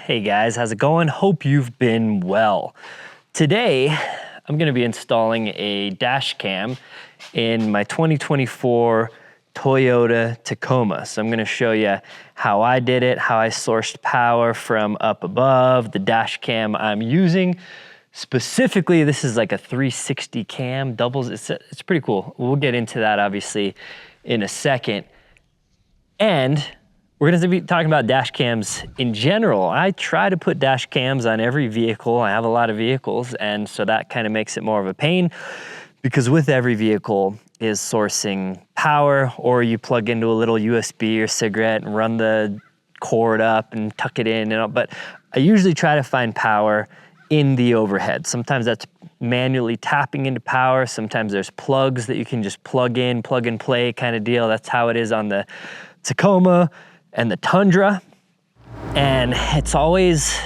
Hey guys, how's it going? Hope you've been well. Today, I'm gonna be installing a dash cam in my 2024 Toyota Tacoma. So I'm gonna show you how I did it, how I sourced power from up above, the dash cam I'm using. Specifically, this is like a 360 cam, doubles, it's pretty cool. We'll get into that obviously in a second. And we're gonna be talking about dash cams in general. I try to put dash cams on every vehicle. I have a lot of vehicles, and so that kind of makes it more of a pain because with every vehicle is sourcing power, or you plug into a little USB or cigarette and run the cord up and tuck it in. But I usually try to find power in the overhead. Sometimes that's manually tapping into power. Sometimes there's plugs that you can just plug in, plug and play kind of deal. That's how it is on the Tacoma and the Tundra, and it's always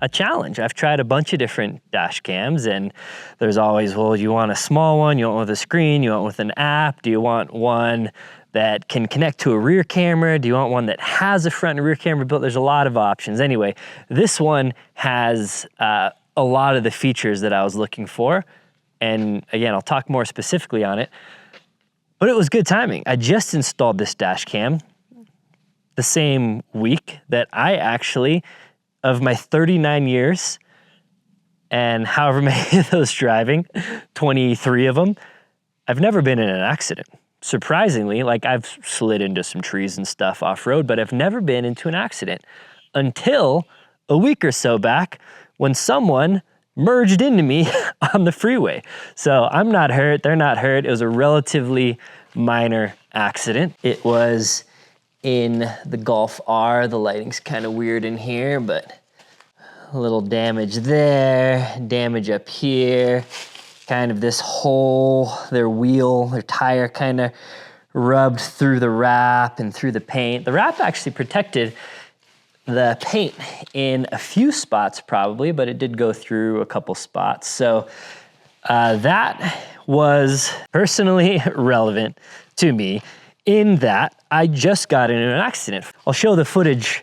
a challenge. I've tried a bunch of different dash cams, and there's always, well, you want a small one, you want one with a screen, you want with an app, do you want one that can connect to a rear camera, do you want one that has a front and rear camera built? There's a lot of options. Anyway, this one has a lot of the features that I was looking for, and again, I'll talk more specifically on it, but it was good timing. I just installed this dash cam the same week that I actually, of my 39 years and however many of those driving, 23 of them, I've never been in an accident. Surprisingly, like I've slid into some trees and stuff off-road, but I've never been into an accident until a week or so back when someone merged into me on the freeway. So I'm not hurt, they're not hurt. It was a relatively minor accident. It was in the Golf R. The lighting's kind of weird in here, but a little damage there, damage up here, kind of this hole, their wheel, their tire kind of rubbed through the wrap and through the paint. The wrap actually protected the paint in a few spots probably, but it did go through a couple spots. So that was personally relevant to me in that I just got into an accident. I'll show the footage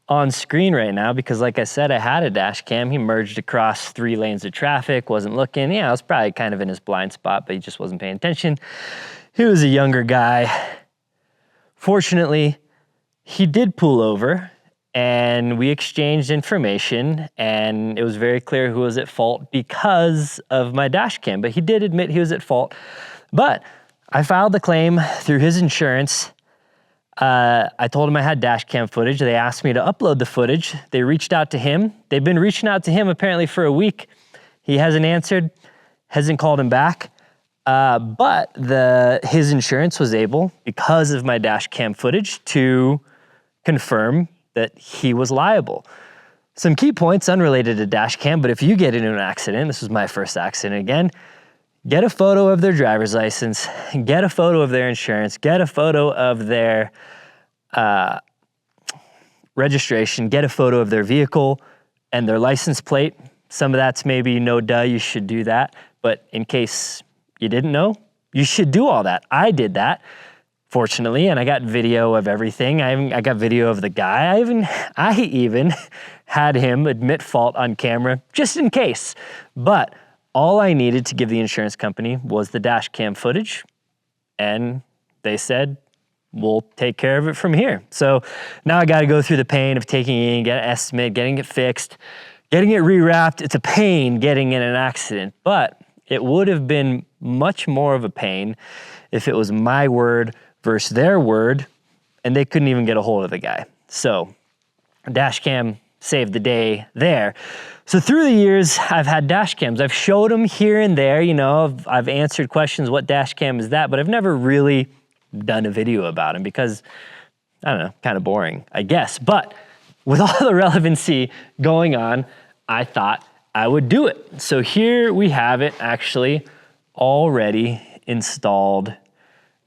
on screen right now because like I said, I had a dash cam. He merged across 3 lanes of traffic, wasn't looking. Yeah, I was probably kind of in his blind spot, but he just wasn't paying attention. He was a younger guy. Fortunately, he did pull over and we exchanged information, and it was very clear who was at fault because of my dash cam, but he did admit he was at fault. But I filed the claim through his insurance. I told him I had dash cam footage. They asked me to upload the footage. They reached out to him. They've been reaching out to him apparently for a week. He hasn't answered, hasn't called him back. But his insurance was able, because of my dash cam footage, to confirm that he was liable. Some key points unrelated to dash cam, but if you get into an accident, this was my first accident again, get a photo of their driver's license, get a photo of their insurance, get a photo of their registration, get a photo of their vehicle and their license plate. Some of that's maybe no duh, you should do that. But in case you didn't know, you should do all that. I did that, fortunately, and I got video of everything. I got video of the guy. I even had him admit fault on camera, just in case. But all I needed to give the insurance company was the dash cam footage, and they said, we'll take care of it from here. So now I got to go through the pain of taking it in, get an estimate, getting it fixed, getting it rewrapped. It's a pain getting in an accident, but it would have been much more of a pain if it was my word versus their word, and they couldn't even get a hold of the guy. So dash cam saved the day there. So through the years, I've had dash cams. I've showed them here and there, you know, I've answered questions, what dash cam is that? But I've never really done a video about them because, I don't know, kind of boring, I guess. But with all the relevancy going on, I thought I would do it. So here we have it actually already installed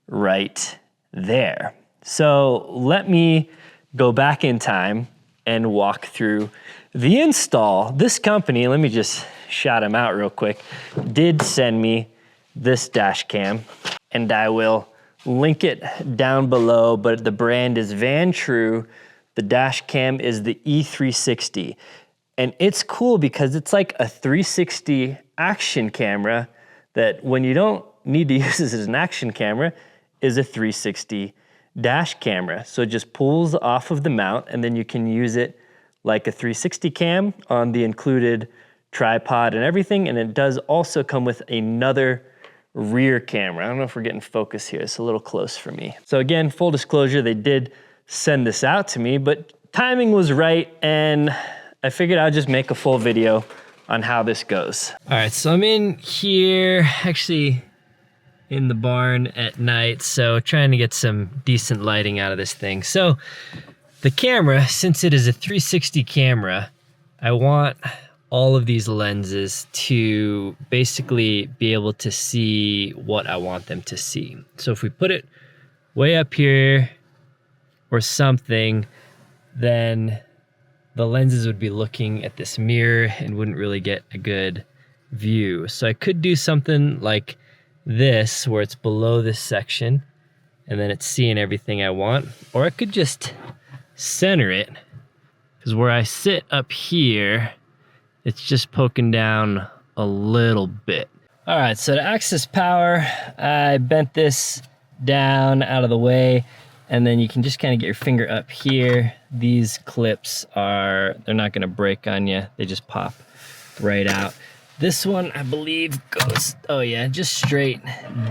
right there. So let me go back in time and walk through the install. This company, let me just shout them out real quick, did send me this dash cam, and I will link it down below, but the brand is Vantrue the dash cam is the E360. And it's cool because it's like a 360 action camera that when you don't need to use this as an action camera is a 360 dash camera. So it just pulls off of the mount and then you can use it like a 360 cam on the included tripod and everything. And it does also come with another rear camera. I don't know if we're getting focus here. It's a little close for me. So again, full disclosure, they did send this out to me, but timing was right and I figured I'd just make a full video on how this goes. All right, so I'm in here, actually in the barn at night, so trying to get some decent lighting out of this thing. So the camera, since it is a 360 camera, I want all of these lenses to basically be able to see what I want them to see. So if we put it way up here or something, then the lenses would be looking at this mirror and wouldn't really get a good view. So I could do something like this where it's below this section and then it's seeing everything I want. Or I could just center it, because where I sit up here, it's just poking down a little bit. All right, so to access power, I bent this down out of the way, and then you can just kind of get your finger up here. These clips they're not gonna break on you. They just pop right out. This one, I believe, goes, oh yeah, just straight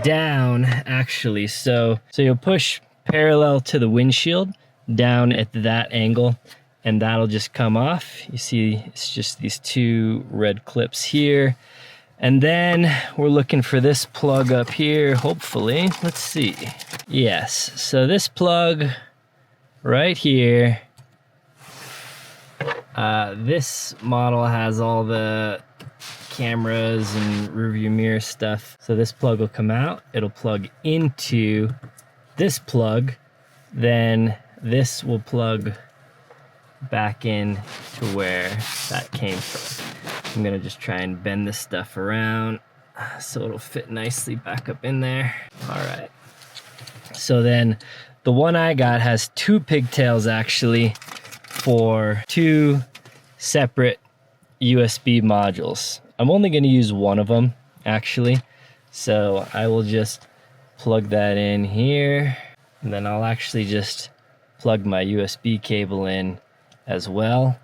down, actually. So you'll push parallel to the windshield down at that angle, and that'll just come off. You see, it's just these two red clips here. And then we're looking for this plug up here, hopefully. Let's see. Yes, so this plug right here, this model has all the cameras and rearview mirror stuff. So this plug will come out, it'll plug into this plug, then this will plug back in to where that came from. I'm gonna just try and bend this stuff around so it'll fit nicely back up in there. All right. So then the one I got has two pigtails actually for two separate USB modules. I'm only gonna use one of them actually. So I will just plug that in here, and then I'll actually just plug my USB cable in as well.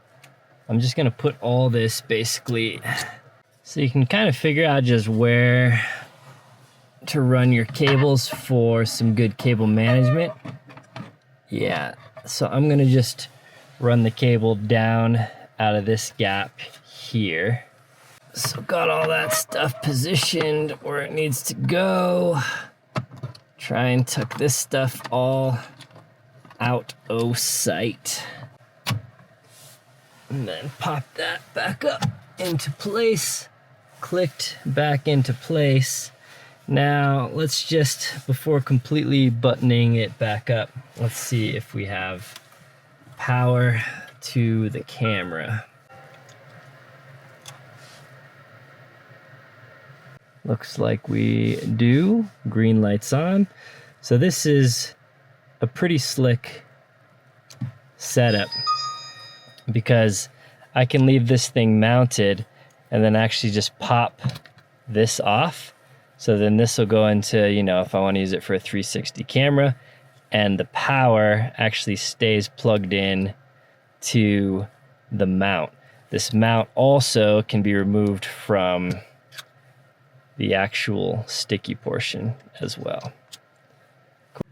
I'm just gonna put all this basically so you can kind of figure out just where to run your cables for some good cable management. Yeah, so I'm gonna just run the cable down out of this gap here. So got all that stuff positioned where it needs to go. Try and tuck this stuff all out of sight. And then pop that back up into place, clicked back into place. Now let's just, before completely buttoning it back up, let's see if we have power to the camera. Looks like we do. Green light's on. So this is a pretty slick setup, because I can leave this thing mounted and then actually just pop this off. So then this will go into, you know, if I want to use it for a 360 camera, and the power actually stays plugged in to the mount. This mount also can be removed from the actual sticky portion as well.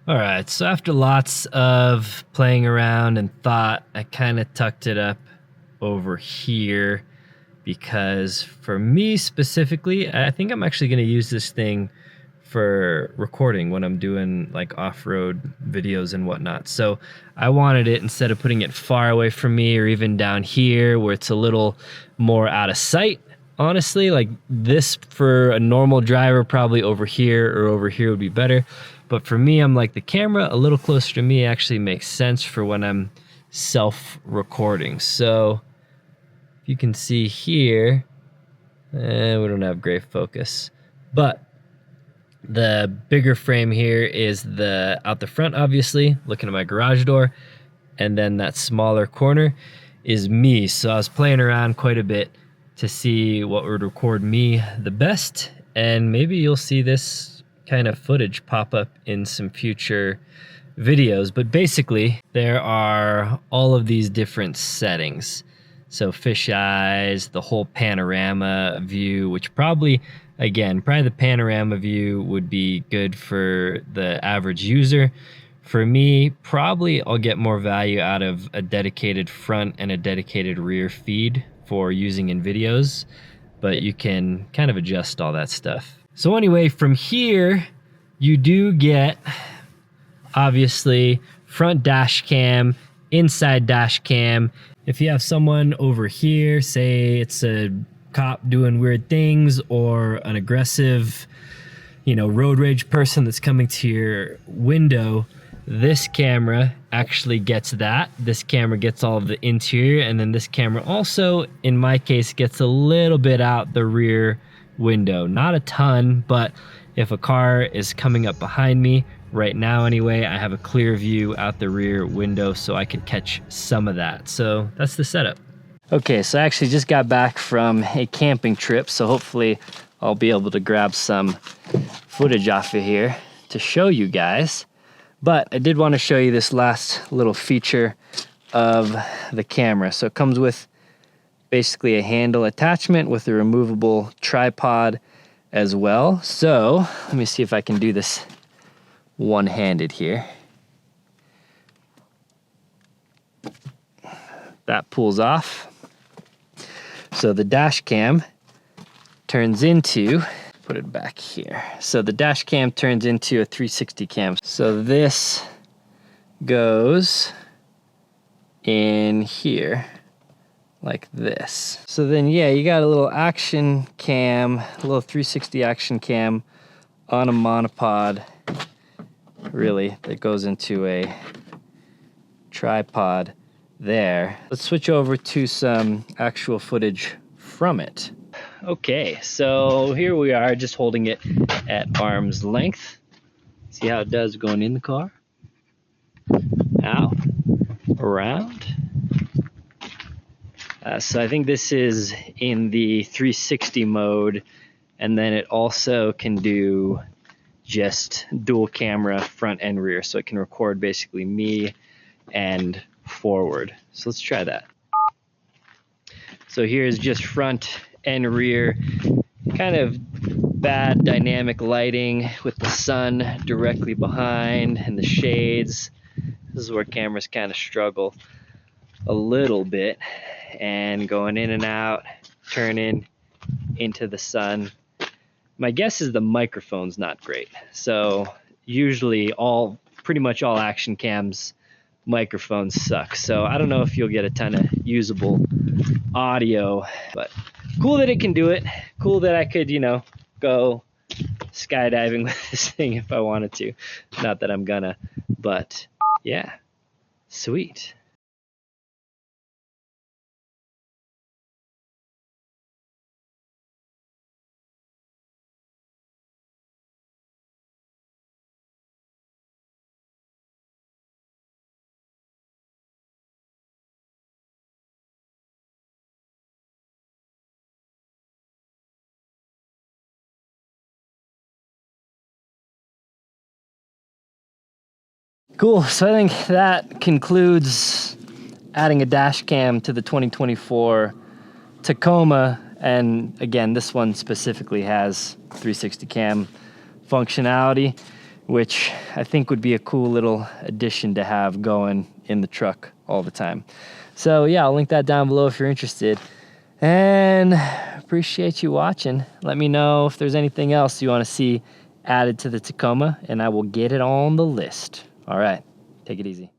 All right, so after lots of playing around and thought, I kind of tucked it up over here, because for me specifically, I think I'm actually going to use this thing for recording when I'm doing like off-road videos and whatnot. So I wanted it, instead of putting it far away from me or even down here where it's a little more out of sight, honestly, like this for a normal driver, probably over here or over here would be better. But for me, I'm like, the camera a little closer to me actually makes sense for when I'm self-recording. So you can see here, we don't have great focus, but the bigger frame here is out the front, obviously, looking at my garage door. and then that smaller corner is me. So I was playing around quite a bit to see what would record me the best, and maybe you'll see this kind of footage pop up in some future videos. But basically, there are all of these different settings. So fish eyes, the whole panorama view, which probably the panorama view would be good for the average user. For me, probably I'll get more value out of a dedicated front and a dedicated rear feed for using in videos, but you can kind of adjust all that stuff. So anyway, from here, you do get, obviously, front dash cam, inside dash cam. If you have someone over here, say it's a cop doing weird things or an aggressive, road rage person that's coming to your window, this camera actually gets that. This camera gets all of the interior, and then this camera also, in my case, gets a little bit out the rear window. Not a ton, but if a car is coming up behind me, right now anyway, I have a clear view out the rear window so I could catch some of that. So that's the setup. Okay, so I actually just got back from a camping trip, so hopefully I'll be able to grab some footage off of here to show you guys. But I did want to show you this last little feature of the camera. So it comes with basically a handle attachment with a removable tripod as well. So let me see if I can do this one-handed here. That pulls off. So the dash cam turns into, put it back here. So the dash cam turns into a 360 cam. So this goes in here like this. So then, yeah, you got a little action cam, a little 360 action cam on a monopod, really, that goes into a tripod there. Let's switch over to some actual footage from it. Okay, so here we are, just holding it at arm's length. See how it does going in the car? Out, around. So I think this is in the 360 mode, and then it also can do just dual camera front and rear, so it can record basically me and forward. So let's try that. So here's just front and rear, kind of bad dynamic lighting with the sun directly behind and the shades. This is where cameras kind of struggle a little bit, and going in and out, turning into the sun. My guess is the microphone's not great. So usually pretty much all action cams microphones suck. So I don't know if you'll get a ton of usable audio, but cool that it can do it. Cool that I could, go skydiving with this thing if I wanted to. Not that I'm gonna, but yeah, sweet. Cool, so I think that concludes adding a dash cam to the 2024 Tacoma. And again, this one specifically has 360 cam functionality, which I think would be a cool little addition to have going in the truck all the time. So yeah, I'll link that down below if you're interested. And appreciate you watching. Let me know if there's anything else you want to see added to the Tacoma, and I will get it on the list. All right, take it easy.